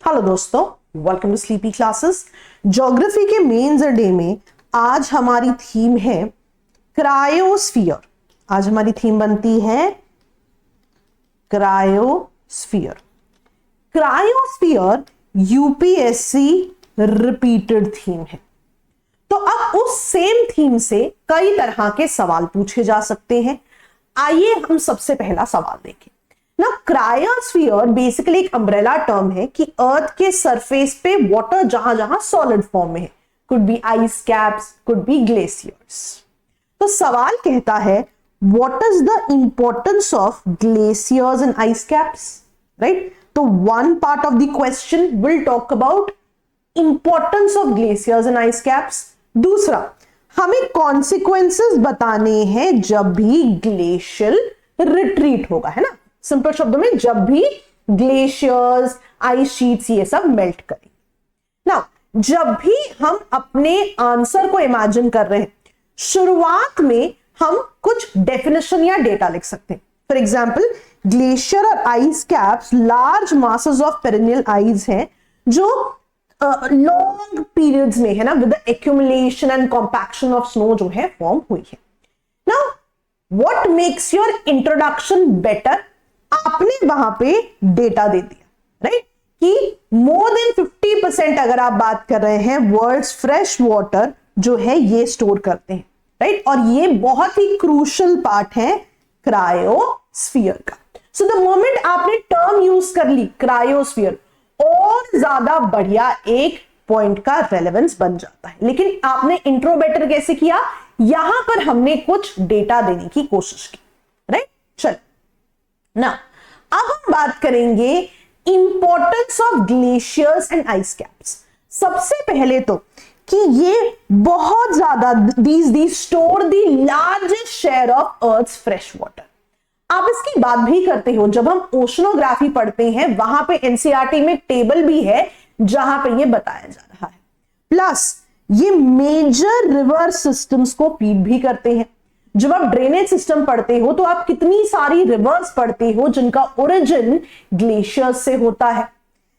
Hello दोस्तों, welcome to sleepy classes. Geography के mains day में आज हमारी थीम है क्रायोस्फीयर। आज हमारी थीम बनती है cryosphere. Cryosphere UPSC repeated theme है। तो अब उस सेम थीम से कई तरह के सवाल पूछे जा सकते हैं। आइए हम सबसे पहला सवाल देखें ना। क्रायोस्फीयर बेसिकली एक अम्ब्रेला टर्म है कि अर्थ के सरफेस पे वाटर जहां जहां सॉलिड फॉर्म में है, could be ice caps, could be glaciers. तो सवाल कहता है what is the importance of glaciers and ice caps, right. तो one part of the question will talk about importance of glaciers and ice caps. दूसरा, हमें consequences बताने हैं जब भी ग्लेशियल रिट्रीट होगा, है ना। सिंपल शब्दों में, जब भी ग्लेशियर्स, आइस शीट्स ये सब मेल्ट करेंगे ना। जब भी हम अपने आंसर को इमेजिन कर रहे हैं, शुरुआत में हम कुछ डेफिनेशन या डेटा लिख सकते हैं। फॉर एग्जाम्पल, ग्लेशियर और ice caps large masses of perennial ice हैं जो लॉन्ग पीरियड्स में, है ना, with the accumulation and compaction of snow जो है फॉर्म हुई है। Now what makes your introduction better? आपने वहां पे डेटा दे दिया, राइट, कि मोर देन 50% अगर आप बात कर रहे हैं वर्ल्ड्स फ्रेश वाटर जो है ये स्टोर करते हैं, राइट। और ये बहुत ही क्रूशियल पार्ट है क्रायोस्फीयर का। सो द मोमेंट आपने टर्म यूज कर ली क्रायोस्फीयर, और ज्यादा बढ़िया एक पॉइंट का रेलेवेंस बन जाता है। लेकिन आपने इंट्रो बेटर कैसे किया? यहां पर हमने कुछ डेटा देने की कोशिश की, राइट। चल ना, अब हम बात करेंगे importance of glaciers and ice caps. सबसे पहले तो कि ये बहुत ज्यादा these store the largest share of earth's fresh water. आप इसकी बात भी करते हो जब हम ओशनोग्राफी पढ़ते हैं, वहां पे एनसीईआरटी में टेबल भी है जहां पे ये बताया जा रहा है। प्लस ये मेजर रिवर सिस्टम्स को फीड भी करते हैं। जब आप ड्रेनेज सिस्टम पढ़ते हो तो आप कितनी सारी रिवर्स पढ़ते हो जिनका ओरिजिन ग्लेशियर्स से होता है।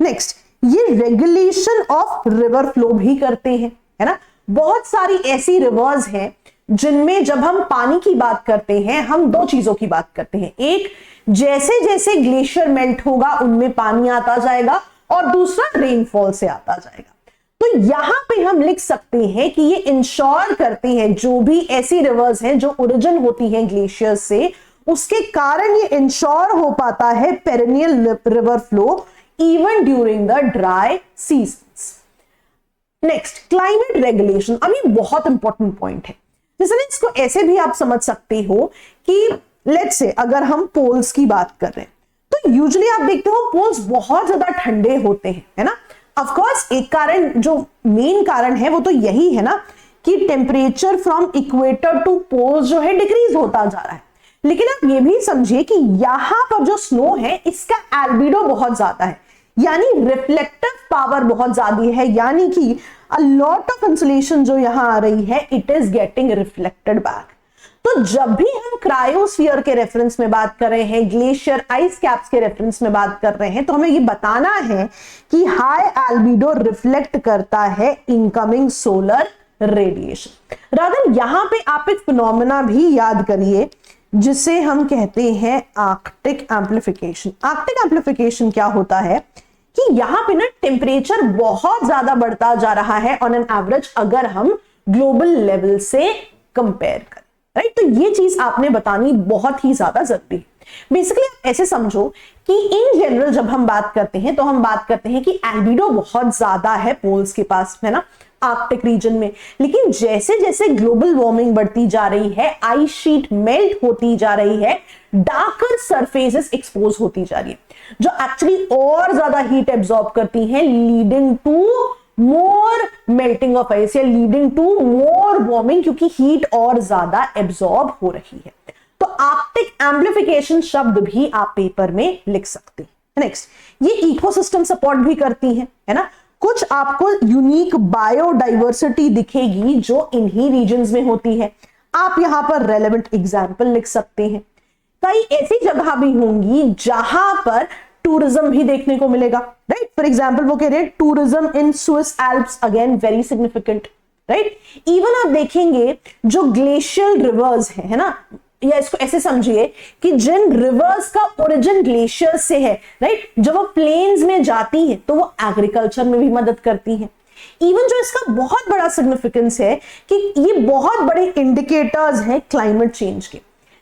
नेक्स्ट, ये रेगुलेशन ऑफ रिवर फ्लो भी करते हैं, है ना। बहुत सारी ऐसी रिवर्स हैं जिनमें जब हम पानी की बात करते हैं, हम दो चीजों की बात करते हैं। एक, जैसे जैसे ग्लेशियर मेल्ट होगा उनमें पानी आता जाएगा, और दूसरा रेनफॉल से आता जाएगा। तो यहां पे हम लिख सकते हैं कि ये इंश्योर करते हैं जो भी ऐसी रिवर्स हैं जो ओरिजिन होती हैं ग्लेशियर से, उसके कारण ये इंश्योर हो पाता है perennial river flow even during the dry seasons. Next, climate regulation. अब ये बहुत इंपॉर्टेंट पॉइंट है। जैसे इसको ऐसे भी आप समझ सकते हो कि लेट्स से अगर हम पोल्स की बात कर रहे हैं तो यूजुअली आप देखते हो पोल्स बहुत ज्यादा ठंडे होते हैं, है ना। ऑफ कोर्स एक कारण, जो मेन कारण है वो तो यही है ना कि temperature from equator to poles जो है डिक्रीज होता जा रहा है। लेकिन आप ये भी समझिए कि यहां पर जो स्नो है इसका एल्बिडो बहुत ज्यादा है, यानी रिफ्लेक्टिव पावर बहुत ज्यादा है, यानी कि अ लॉट ऑफ इंसुलेशन जो यहां आ रही है it is getting reflected back. तो जब भी हम क्रायोस्फीयर के रेफरेंस में बात कर रहे हैं, ग्लेशियर, आइस कैप्स के रेफरेंस में बात कर रहे हैं, तो हमें ये बताना है कि हाई एल्बिडो रिफ्लेक्ट करता है इनकमिंग सोलर रेडिएशन। रादर यहां पे आप एक फिनोमेना भी याद करिए जिसे हम कहते हैं आर्कटिक एम्प्लीफिकेशन। आर्कटिक एम्प्लीफिकेशन क्या होता है कि यहां पे ना टेम्परेचर बहुत ज्यादा बढ़ता जा रहा है ऑन एन एवरेज, अगर हम ग्लोबल लेवल से कंपेयर करें, राइट। तो ये चीज आपने बतानी बहुत ही ज्यादा जरूरी है। बेसिकली आप ऐसे समझो कि इन जनरल जब हम बात करते हैं तो हम बात करते हैं कि एल्बिडो बहुत ज्यादा है पोल्स के पास, है ना, आर्कटिक रीजन में। लेकिन जैसे जैसे ग्लोबल वार्मिंग बढ़ती जा रही है, आइस शीट मेल्ट होती जा रही है, डार्कर सरफेसेस एक्सपोज होती जा रही है जो एक्चुअली और ज्यादा हीट एब्जॉर्ब करती हैं, leading to more melting of ice या लीडिंग टू मोर वार्मिंग, क्योंकि हीट और ज्यादा एब्जॉर्ब हो रही है। तो आर्कटिक एम्प्लीफिकेशन शब्द भी आप पेपर में लिख सकते हैं। नेक्स्ट, ये इकोसिस्टम सपोर्ट भी करती है ना। कुछ आपको यूनिक बायोडाइवर्सिटी दिखेगी जो इन्हीं रीजन्स में होती है। आप यहां पर रेलेवेंट एग्जाम्पल लिख सकते हैं। कई ऐसी जगह भी होंगी जहां पर टूरिज्म भी देखने को मिलेगा, राइट। फॉर एग्जाम्पल वो कह रहे हैं tourism in Swiss Alps again very significant, right. Even आप देखेंगे जो ग्लेशियल रिवर्स है ना, या इसको ऐसे समझिए कि जिन रिवर्स का ओरिजिन ग्लेशियर से है, राइट, जब वो प्लेन्स में जाती है तो वो एग्रीकल्चर में भी मदद करती है। इवन जो इसका बहुत बड़ा सिग्निफिकेंस है कि ये बहुत बड़े इंडिकेटर्स हैं क्लाइमेट चेंज के।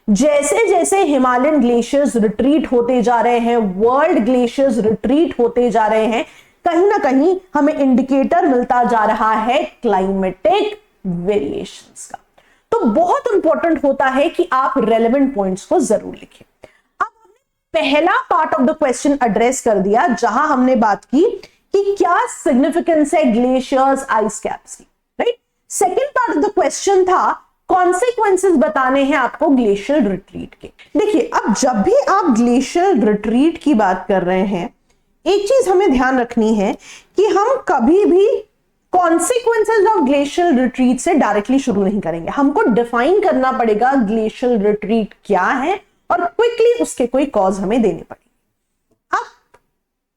जैसे जैसे हिमालयन ग्लेशियर्स रिट्रीट होते जा रहे हैं, वर्ल्ड ग्लेशियर्स रिट्रीट होते जा रहे हैं, कहीं ना कहीं हमें इंडिकेटर मिलता जा रहा है क्लाइमेटिक वेरिएशंस का। तो बहुत इंपॉर्टेंट होता है कि आप रेलेवेंट पॉइंट्स को जरूर लिखें। अब हमने पहला part of the question address कर दिया, जहां हमने बात की कि क्या सिग्निफिकेंस है ग्लेशियर्स आइस कैप्स की, right. Second part of the question था कॉन्सिक्वेंसेस बताने हैं आपको ग्लेशियल रिट्रीट के। देखिए, अब जब भी आप ग्लेशियल रिट्रीट की बात कर रहे हैं, एक चीज हमें ध्यान रखनी है कि हम कभी भी कॉन्सिक्वेंसेस ऑफ ग्लेशियल रिट्रीट से डायरेक्टली शुरू नहीं करेंगे। हमको डिफाइन करना पड़ेगा ग्लेशियल रिट्रीट क्या है और क्विकली उसके कोई कॉज हमें देने पड़ेंगे। अब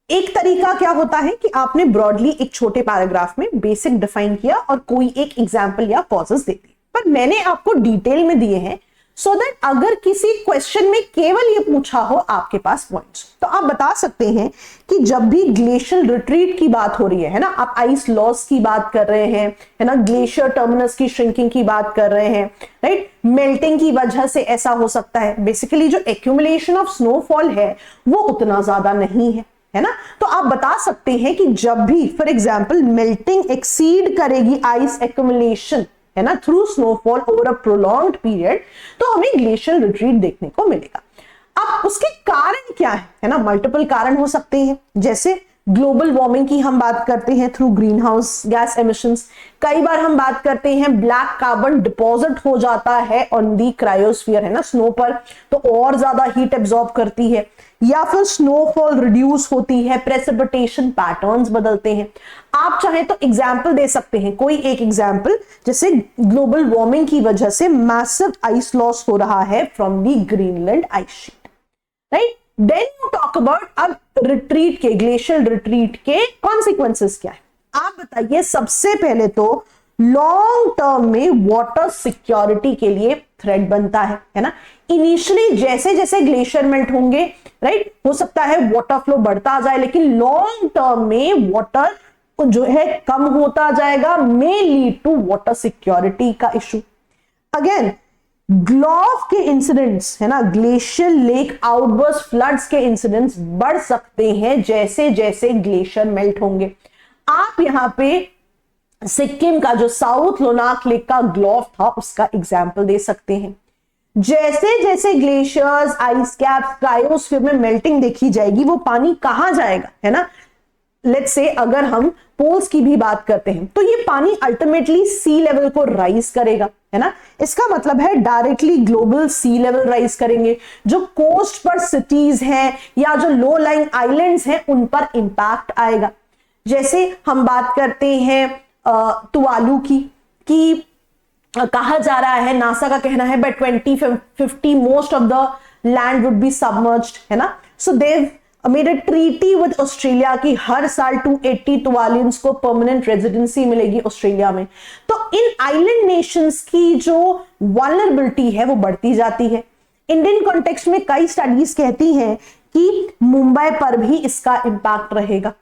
एक तरीका क्या होता है कि आपने ब्रॉडली एक छोटे पैराग्राफ में बेसिक डिफाइन किया और कोई एक एग्जाम्पल या कॉजेस दे दिए, पर मैंने आपको डिटेल में दिए हैं सो दैट अगर किसी क्वेश्चन में केवल ये पूछा हो आपके पास पॉइंट्स, तो आप बता सकते हैं कि जब भी ग्लेशियल रिट्रीट की बात हो रही है ना, आप आइस लॉस की बात कर रहे हैं, है ना, ग्लेशियर टर्मिनस की श्रिंकिंग की बात कर रहे हैं, राइट, मेल्टिंग की वजह से ऐसा हो सकता है। बेसिकली जो एक्यूमुलेशन ऑफ स्नोफॉल है वो उतना ज्यादा नहीं है ना, तो आप बता सकते हैं कि जब भी फॉर एग्जाम्पल मेल्टिंग एक्सीड करेगी आइस एक्यूमुलेशन, है ना, through snowfall over a prolonged period, तो हमें ग्लेशियल रिट्रीट देखने को मिलेगा। अब उसके कारण क्या है ना, मल्टीपल कारण हो सकते हैं। जैसे ग्लोबल वार्मिंग की हम बात करते हैं through green house gas emissions, कई बार हम बात करते हैं ब्लैक कार्बन डिपॉजिट हो जाता है ऑन दी क्रायोस्फीयर, है ना, स्नो पर, तो और ज्यादा हीट एब्जॉर्ब करती है, या फिर स्नोफॉल रिड्यूस होती है, प्रेसिपिटेशन पैटर्न्स बदलते हैं। आप चाहे तो एग्जाम्पल दे सकते हैं, कोई एक एग्जाम्पल, जैसे ग्लोबल वार्मिंग की वजह से मैसिव आइस लॉस हो रहा है from the Greenland ice sheet, right. Then you talk about अब रिट्रीट के, ग्लेशियल रिट्रीट के कॉन्सिक्वेंसेस क्या है। आप बताइए, सबसे पहले तो लॉन्ग टर्म में वाटर सिक्योरिटी के लिए थ्रेट बनता है ना। इनिशियली जैसे जैसे ग्लेशियर मेल्ट होंगे, राइट, हो सकता है वाटर फ्लो बढ़ता जाए, लेकिन लॉन्ग टर्म में वाटर जो है कम होता जाएगा, may lead to water security का इशू। अगेन ग्लोव के इंसिडेंट्स, है ना, ग्लेशियल लेक आउटबर्स्ट फ्लड्स के इंसिडेंट्स बढ़ सकते हैं जैसे जैसे ग्लेशियर मेल्ट होंगे। आप यहां पे सिक्किम का जो साउथ लोनाक लेक का ग्लोव था उसका एग्जाम्पल दे सकते हैं। जैसे जैसे ग्लेशियर्स, आइस कैप्स, क्रायोस्फीयर में मेल्टिंग देखी जाएगी, वो पानी कहां जाएगा, है ना। लेट्स से अगर हम पोल्स की भी बात करते हैं तो ये पानी अल्टीमेटली सी लेवल को राइज करेगा, है ना। इसका मतलब है डायरेक्टली ग्लोबल सी लेवल राइज करेंगे। जो कोस्ट पर सिटीज हैं या जो लो लाइंग आइलैंड्स हैं उन पर इंपैक्ट आएगा। जैसे हम बात करते हैं तुवालू की, कहा जा रहा है, नासा का कहना है by 2050 most of the land would be submerged, है ना। So they made a treaty with Australia की हर साल 280 तुवालियंस को परमानेंट रेजिडेंसी मिलेगी ऑस्ट्रेलिया में। तो इन आइलैंड नेशंस की जो वल्नरेबिलिटी है वो बढ़ती जाती है। इंडियन कॉन्टेक्स्ट में कई स्टडीज कहती हैं कि मुंबई पर भी इसका इंपैक्ट रहेगा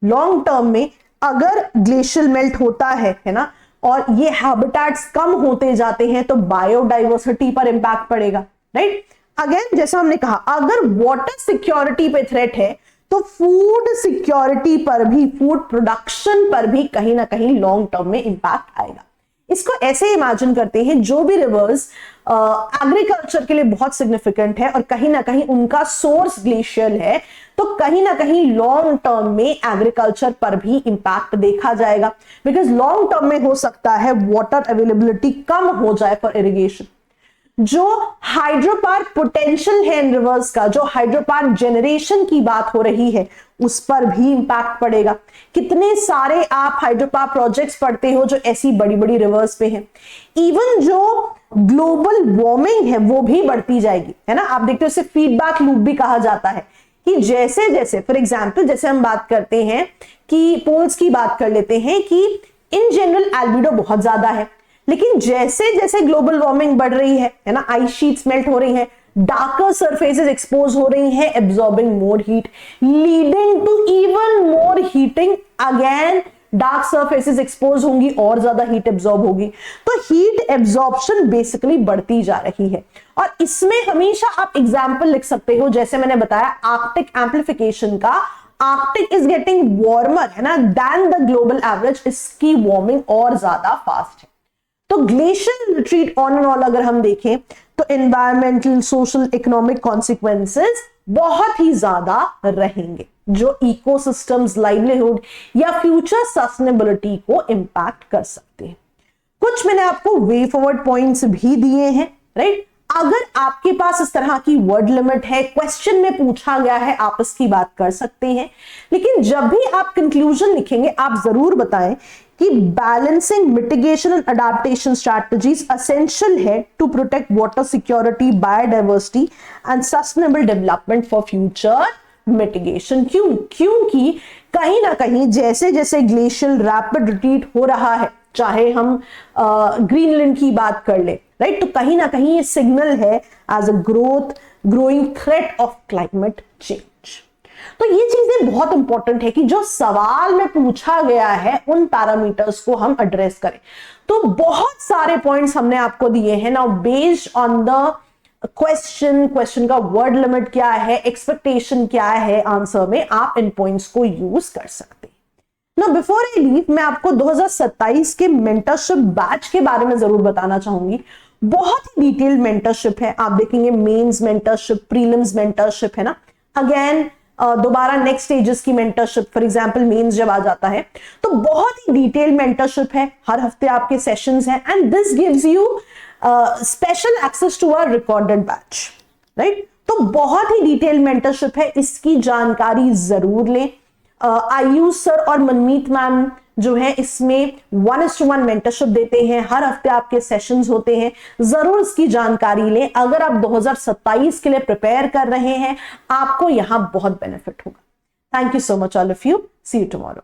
लॉन्ग टर्म में। अगर ग्लेशियल मेल्ट होता है ना, और ये हैबिटेट्स कम होते जाते हैं तो बायोडाइवर्सिटी पर इंपैक्ट पड़ेगा, राइट। अगेन जैसा हमने कहा, अगर वाटर सिक्योरिटी पे थ्रेट है तो फूड सिक्योरिटी पर भी, फूड प्रोडक्शन पर भी कहीं ना कहीं लॉन्ग टर्म में इंपैक्ट आएगा। इसको ऐसे इमेजिन करते हैं, जो भी रिवर्स एग्रीकल्चर के लिए बहुत सिग्निफिकेंट है और कहीं ना कहीं उनका सोर्स ग्लेशियल है, तो कहीं ना कहीं लॉन्ग टर्म में एग्रीकल्चर पर भी इंपैक्ट देखा जाएगा। बिकॉज लॉन्ग टर्म में हो सकता है वाटर अवेलेबिलिटी कम हो जाए फॉर इरिगेशन। जो हाइड्रो पावर पोटेंशियल है इन रिवर्स का, जो हाइड्रो पावर जनरेशन की बात हो रही है, उस पर भी इंपैक्ट पड़ेगा। कितने सारे आप हाइड्रो पावर प्रोजेक्ट्स पढ़ते हो जो ऐसी बड़ी बड़ी रिवर्स पे हैं। इवन जो ग्लोबल वार्मिंग है वो भी बढ़ती जाएगी, है ना। आप देखते हो इसे फीडबैक लूप भी कहा जाता है। कि जैसे जैसे फॉर एग्जाम्पल जैसे हम बात करते हैं कि पोल्स की बात कर लेते हैं कि इन जनरल एल्बिडो बहुत ज्यादा है, लेकिन जैसे जैसे ग्लोबल वार्मिंग बढ़ रही है ना, आइस शीट्स मेल्ट हो रही है, डार्कर सरफेसेस एक्सपोज हो रही हैं, absorbing more heat leading to even more heating, again dark surfaces expose होंगी और ज्यादा हीट एब्जॉर्ब होगी, तो हीट एब्जॉर्प्शन बेसिकली बढ़ती जा रही है। और इसमें हमेशा आप एग्जाम्पल लिख सकते हो, जैसे मैंने बताया आर्कटिक एम्प्लीफिकेशन का, आर्कटिक इज गेटिंग वार्मर है ना देन द ग्लोबल एवरेज, इसकी वार्मिंग और ज्यादा फास्ट है। तो glacial retreat on and all अगर हम देखें तो एनवायरमेंटल, सोशल, इकोनॉमिक कॉन्सिक्वेंसेस बहुत ही ज्यादा रहेंगे जो इकोसिस्टम्स, लाइवलीहुड या फ्यूचर सस्टेनेबिलिटी को इंपैक्ट कर सकते हैं। कुछ मैंने आपको वे फॉरवर्ड पॉइंट्स भी दिए हैं, राइट। अगर आपके पास इस तरह की वर्ड लिमिट है, क्वेश्चन में पूछा गया है, आप इसकी बात कर सकते हैं, लेकिन जब भी आप कंक्लूजन लिखेंगे आप जरूर बताएं कि balancing mitigation and adaptation strategies essential है to protect water security, biodiversity and sustainable development for future mitigation. क्योंकि कहीं ना कहीं जैसे जैसे ग्लेशियल रैपिड रिट्रीट हो रहा है, चाहे हम ग्रीनलैंड की बात कर ले, राइट, तो कहीं ना कहीं ये सिग्नल है as a growing threat of climate change. तो ये चीजें बहुत इंपॉर्टेंट है कि जो सवाल में पूछा गया है उन पैरामीटर्स को हम एड्रेस करें। तो बहुत सारे पॉइंट्स हमने आपको दिए हैं ना, बेस्ड ऑन द क्वेश्चन का वर्ड लिमिट क्या है, एक्सपेक्टेशन क्या है आंसर में, आप इन पॉइंट्स को यूज कर सकते हैं। ना बिफोर आई लीव मैं आपको 2027 के मेंटरशिप बैच के बारे में जरूर बताना चाहूंगी। बहुत ही डिटेल्ड मेंटरशिप है, आप देखेंगे मेंस मेंटरशिप, प्रीलिम्स मेंटरशिप है ना, अगेन दोबारा नेक्स्ट स्टेजेस की मेंटरशिप, फॉर एग्जांपल मेंस जब आ जाता है तो बहुत ही डिटेल्ड मेंटरशिप है, हर हफ्ते आपके सेशंस हैं and this gives you special access to a recorded batch, right. तो बहुत ही डिटेल्ड मेंटरशिप है, इसकी जानकारी जरूर लें। आयुष सर और मनमीत मैम जो है इसमें 1:1 मेंटरशिप देते हैं, हर हफ्ते आपके सेशंस होते हैं, जरूर इसकी जानकारी लें। अगर आप 2027 के लिए प्रिपेयर कर रहे हैं आपको यहां बहुत बेनिफिट होगा। Thank you so much all of you, see you tomorrow.